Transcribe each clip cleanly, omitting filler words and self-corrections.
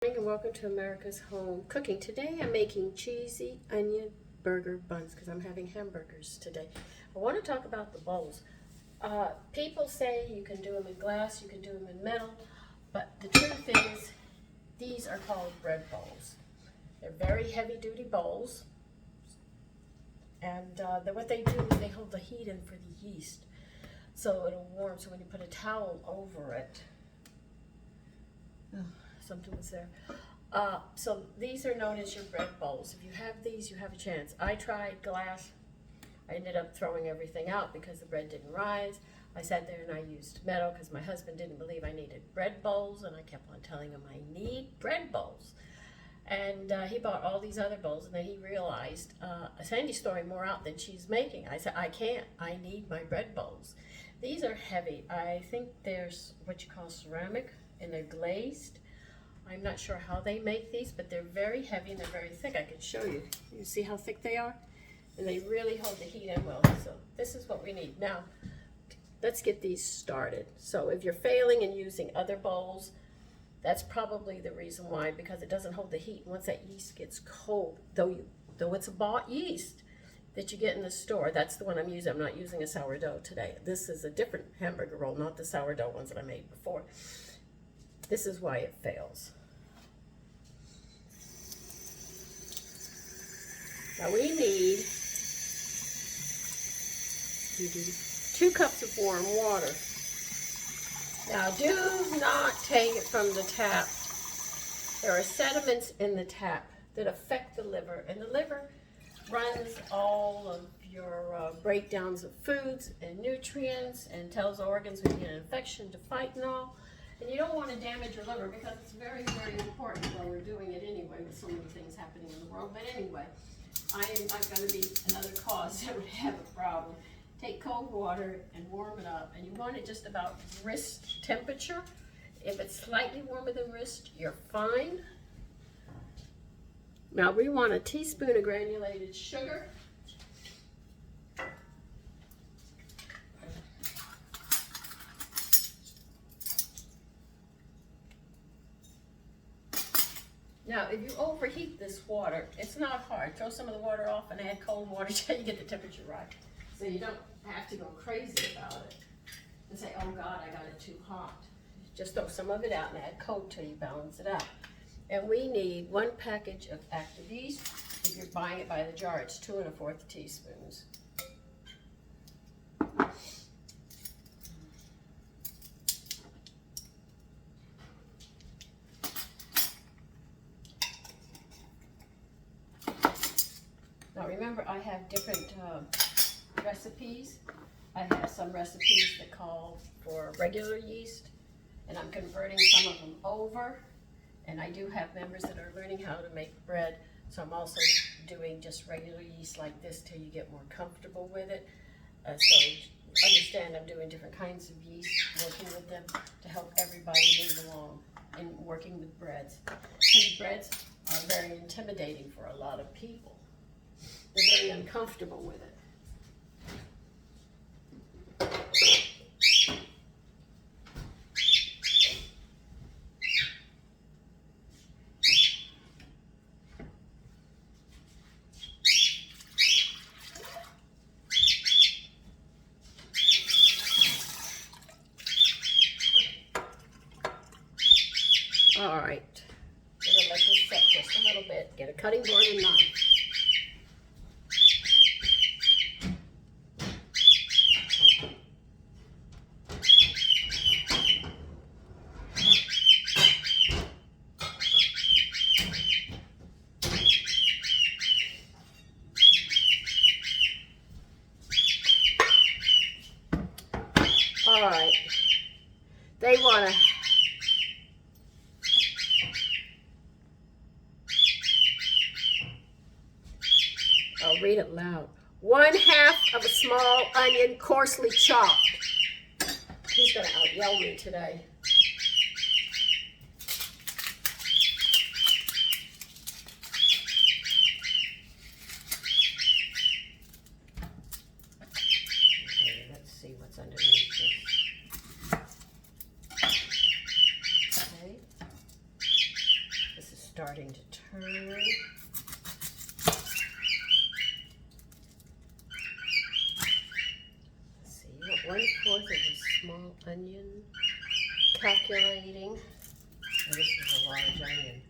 Good morning and welcome to America's Home Cooking. Today I'm making cheesy onion burger buns because I'm having hamburgers today. I want to talk about the bowls. People say you can do them in glass, you can do them in metal, but the truth is these are called bread bowls. They're very heavy duty bowls, and what they do is they hold the heat in for the yeast so it'll warm, so when you put a towel over it, something was there. So these are known as your bread bowls. If you have these, you have a chance. I tried glass. I ended up throwing everything out because the bread didn't rise. I sat there and I used metal because my husband didn't believe I needed bread bowls, and I kept on telling him I need bread bowls. And he bought all these other bowls, and then he realized Sandy's throwing more out than she's making. I said, I can't. I need my bread bowls. These are heavy. I think there's what you call ceramic, and they're glazed. I'm not sure how they make these, but they're very heavy and they're very thick. I can show you. You see how thick they are? And they really hold the heat in well. So this is what we need. Now, let's get these started. So if you're failing and using other bowls, that's probably the reason why, because it doesn't hold the heat. Once that yeast gets cold, though it's a bought yeast that you get in the store, that's the one I'm using. I'm not using a sourdough today. This is a different hamburger roll, not the sourdough ones that I made before. This is why it fails. Now we need 2 cups of warm water. Now do not take it from the tap. There are sediments in the tap that affect the liver, and the liver runs all of your breakdowns of foods and nutrients and tells organs when you get an infection to fight and all. And you don't want to damage your liver because it's very, very important. Well, we're doing it anyway with so many things happening in the world. But anyway, I am not going to be another cause that would have a problem. Take cold water and warm it up. And you want it just about wrist temperature. If it's slightly warmer than wrist, you're fine. Now we want a teaspoon of granulated sugar. Now, if you overheat this water, it's not hard. Throw some of the water off and add cold water till you get the temperature right. So you don't have to go crazy about it and say, oh God, I got it too hot. Just throw some of it out and add cold till you balance it out. And we need 1 package of active yeast. If you're buying it by the jar, it's 2 1/4 teaspoons. Now remember, I have different recipes. I have some recipes that call for regular yeast, and I'm converting some of them over. And I do have members that are learning how to make bread, so I'm also doing just regular yeast like this till you get more comfortable with it. So understand I'm doing different kinds of yeast, working with them to help everybody move along in working with breads. Because breads are very intimidating for a lot of people. They're very uncomfortable with it. All right, we're gonna let this set just a little bit. Get a cutting board and knife. All right, they want to, I'll read it loud. 1/2 of a small onion, coarsely chopped. He's going to out-yell me today. Okay, let's see what's underneath this. Okay. starting to turn. Let's see, you got 1/4 of a small onion. Calculating. Oh, this is a large onion.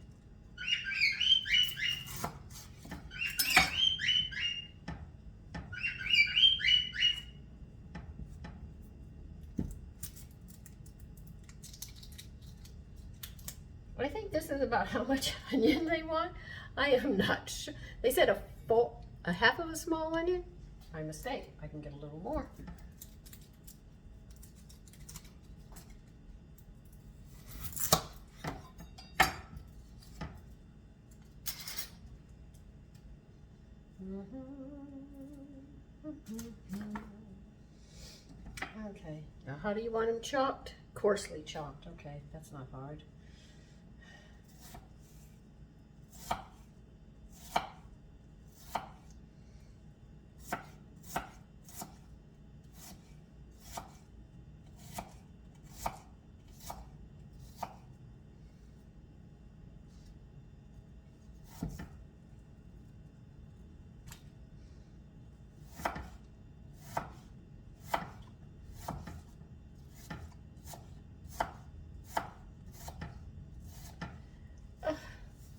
I think this is about how much onion they want. I am not sure. They said a half of a small onion. My mistake. I can get a little more. Okay, now how do you want them chopped? Coarsely chopped. Okay, that's not hard.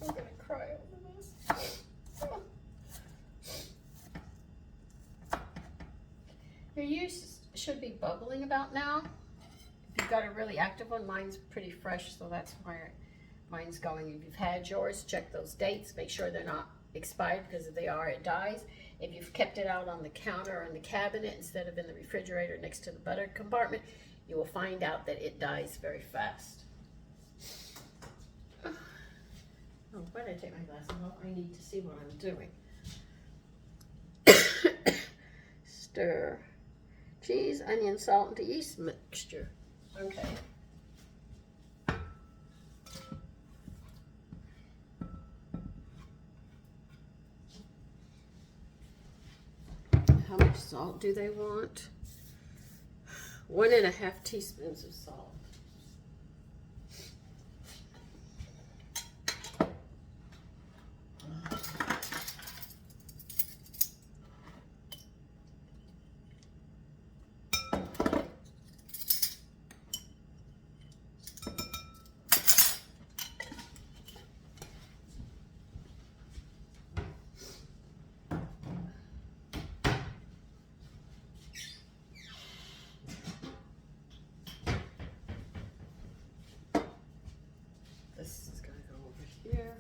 I'm gonna cry over this. Your yeast should be bubbling about now. If you've got a really active one, mine's pretty fresh, so that's why mine's going. If you've had yours, check those dates. Make sure they're not expired, because if they are, it dies. If you've kept it out on the counter or in the cabinet instead of in the refrigerator next to the butter compartment, you will find out that it dies very fast. Oh, why did I take my glasses off? I need to see what I'm doing. Stir cheese, onion, salt into yeast mixture. Okay. How much salt do they want? 1.5 teaspoons of salt. This is gonna go over here.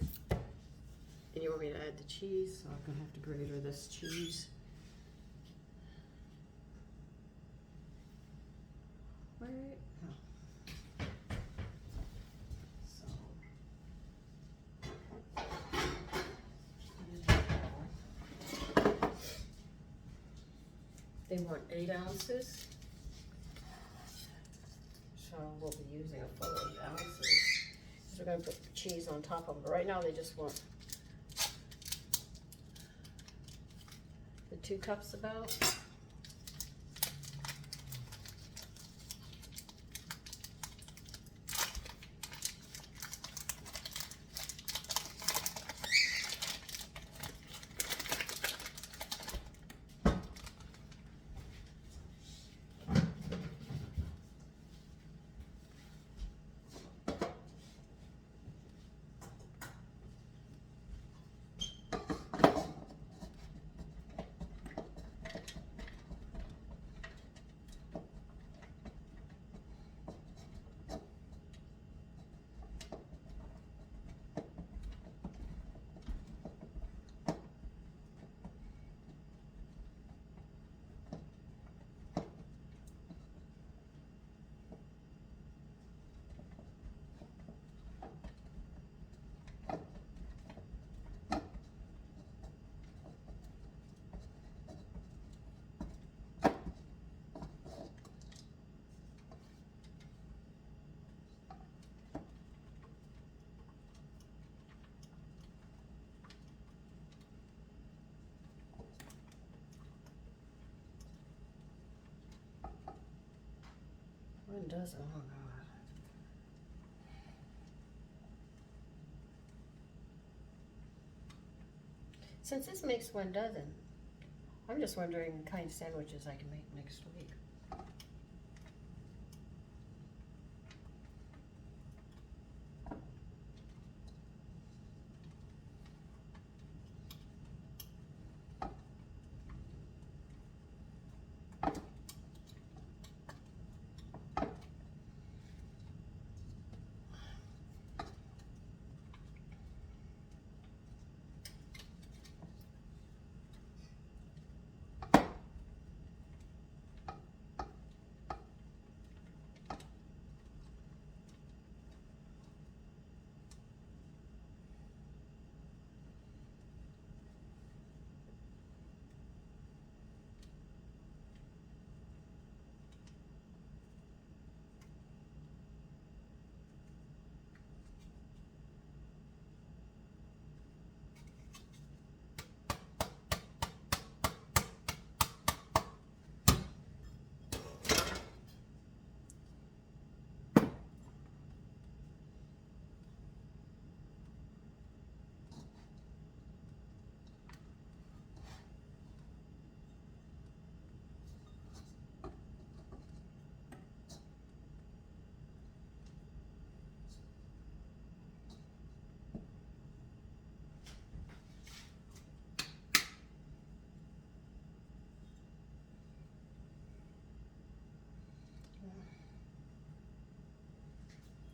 And you want me to add the cheese, so I'm gonna have to grater this cheese. Where? Oh. They want 8 ounces. So we'll be using a full 8 ounces. So we're going to put the cheese on top of them. But right now they just want the 2 cups about. One dozen, oh God. Since this makes 1 dozen, I'm just wondering the kind of sandwiches I can make next week.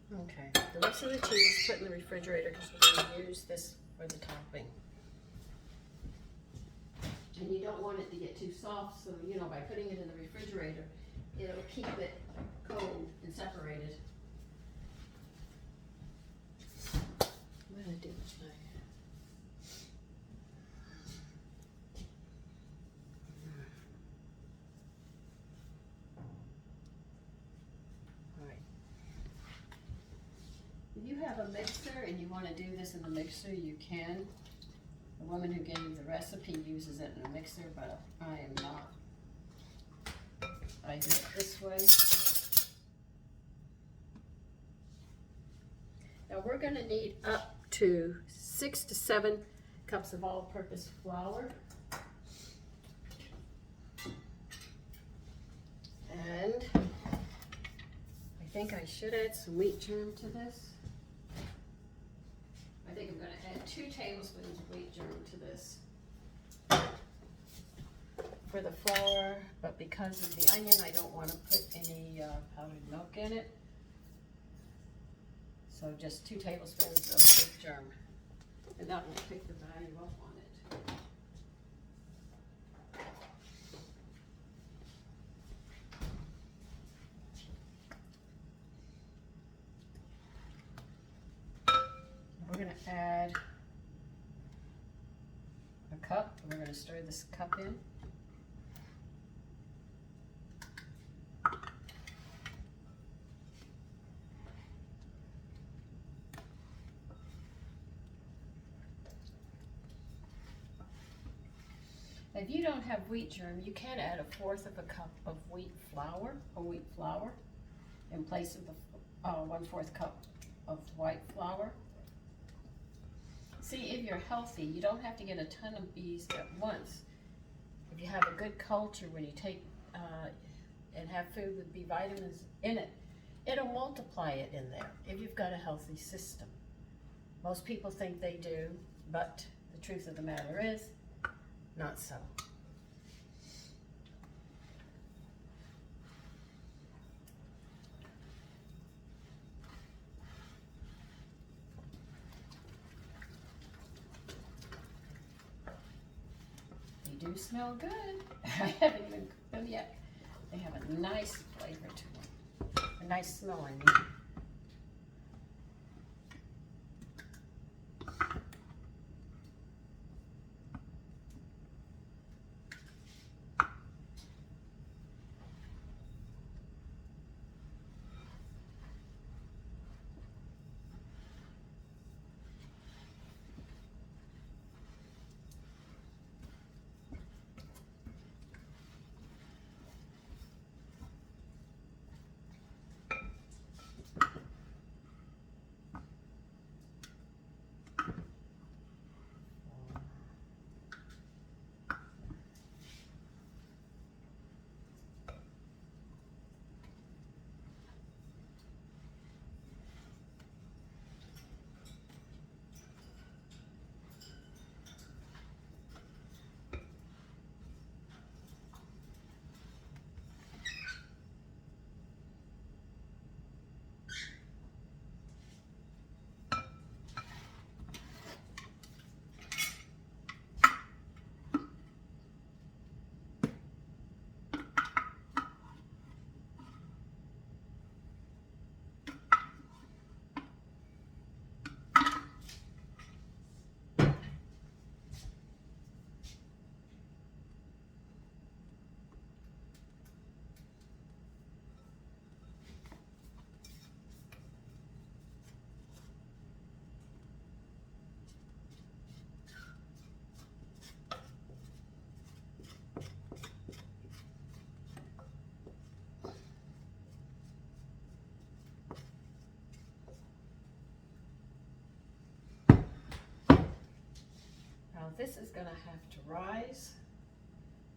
Okay, the rest of the cheese put in the refrigerator because we're going to use this for the topping. And you don't want it to get too soft, so you know, by putting it in the refrigerator, it'll keep it cold and separated. What did I do with my... If you have a mixer and you want to do this in the mixer, you can. The woman who gave the recipe uses it in a mixer, but I am not. I do it this way. Now we're going to need up to 6 to 7 cups of all-purpose flour. And I think I should add some wheat germ to this. I think I'm going to add 2 tablespoons of wheat germ to this for the flour, but because of the onion, I don't want to put any powdered milk in it. So just 2 tablespoons of wheat germ, and that will pick the value up on it. We're going to add a cup. We're going to stir this cup in. If you don't have wheat germ, you can add 1/4 of a cup of wheat flour, in place of the 1/4 cup of white flour. See, if you're healthy, you don't have to get a ton of bees at once. If you have a good culture when you take and have food with B vitamins in it, it'll multiply it in there if you've got a healthy system. Most people think they do, but the truth of the matter is, not so. They do smell good. I haven't even cooked them yet. They have a nice flavor to them, a nice smell, I mean. Now this is gonna have to rise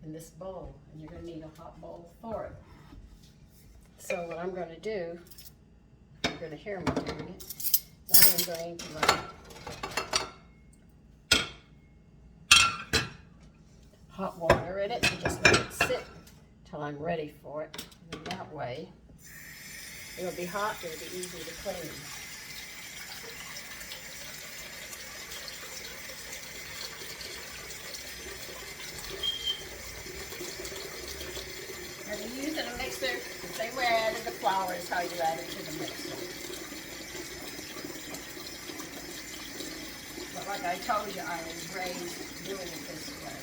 in this bowl, and you're gonna need a hot bowl for it. So what I'm gonna do, you're gonna hear me doing it, I am going to hot water in it and just let it sit till I'm ready for it. And that way, it'll be hot, it'll be easy to clean. Are you using a mixer? The same way I added the flour is how you add it to the mixer. But like I told you, I was raised doing it this way.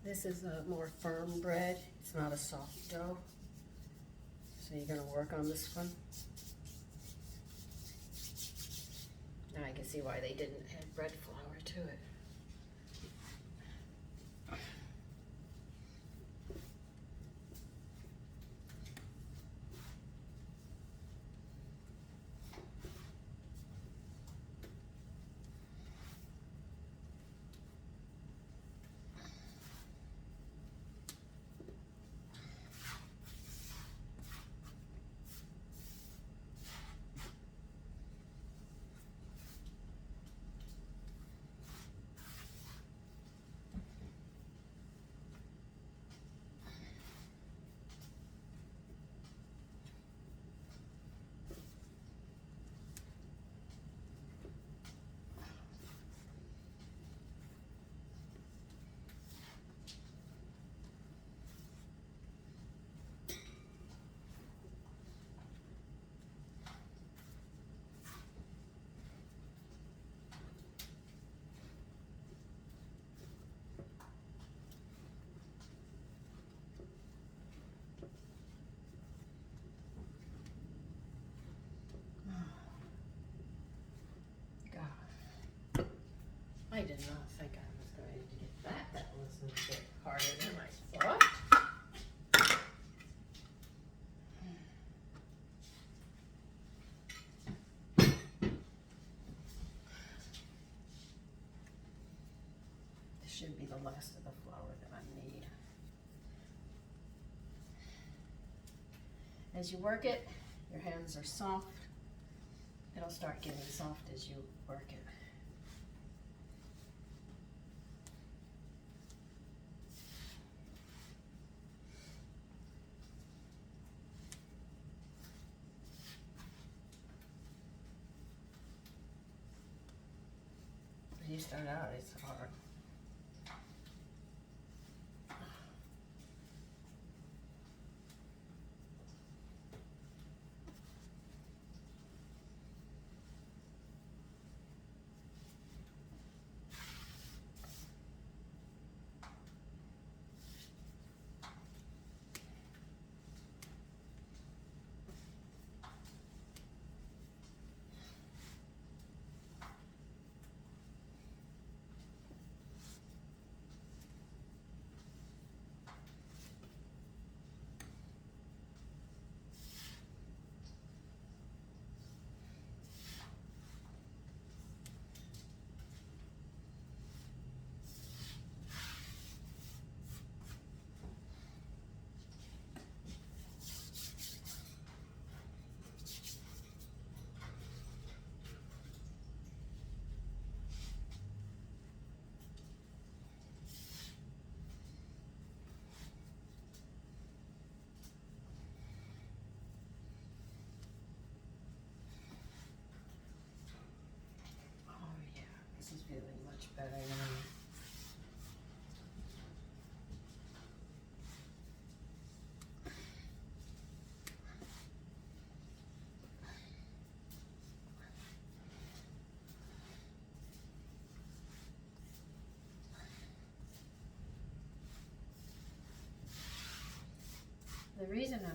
This is a more firm bread. It's not a soft dough. So you're going to work on this one. Now I can see why they didn't add bread flour to it. I did not think I was going to get that. That was a bit harder than I thought. This should be the last of the flour that I need. As you work it, your hands are soft. It'll start getting soft as you work it. When you start out, it's hard.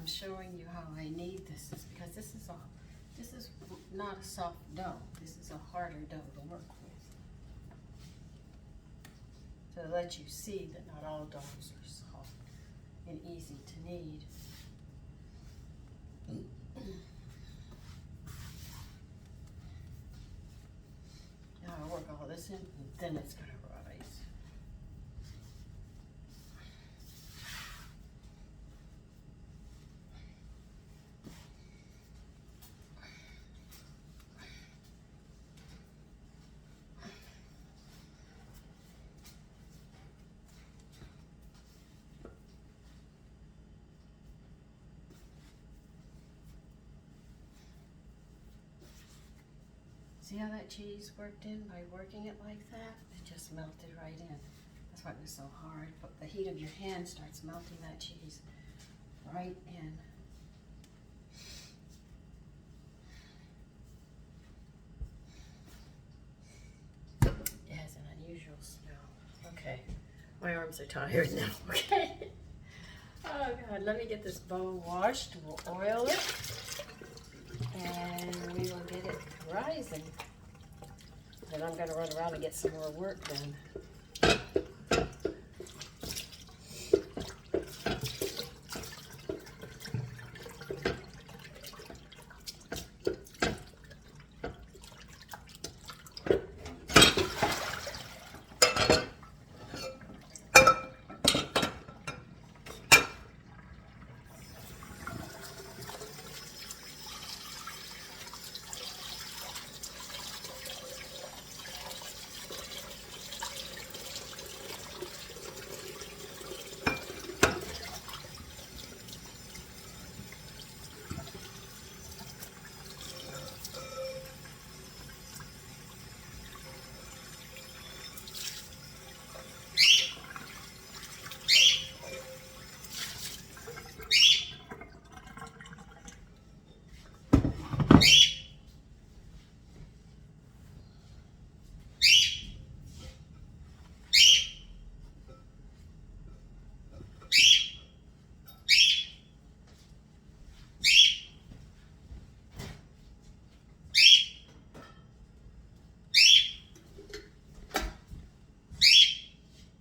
I'm showing you how I knead this is because this is not a soft dough. This is a harder dough to work with. To let you see that not all doughs are soft and easy to knead. Now I work all this in, and then it's going to rise. See how that cheese worked in by working it like that? It just melted right in. That's why it was so hard. But the heat of your hand starts melting that cheese right in. It has an unusual smell. Okay, my arms are tired now. Okay. Oh God, let me get this bowl washed. We'll oil it. And we will get it rising. Then I'm going to run around and get some more work done.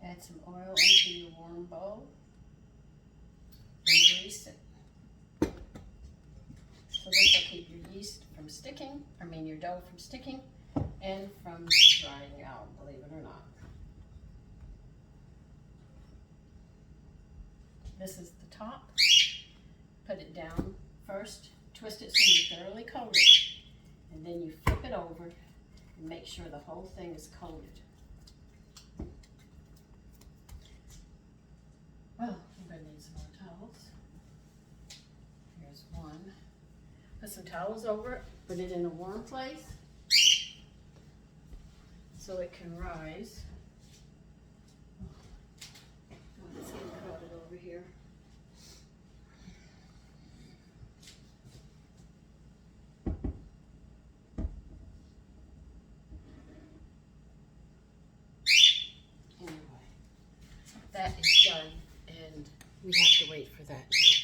Add some oil into your warm bowl and grease it. So this will keep your yeast from sticking, your dough from sticking and from drying out, believe it or not. This is the top. Put it down first, twist it so you thoroughly coat it, and then you flip it over and make sure the whole thing is coated. Oh, I'm going to need some more towels. Here's one. Put some towels over it, put it in a warm place so it can rise. Oh, it's getting crowded over here. Anyway, that is done, and we have to wait for that now.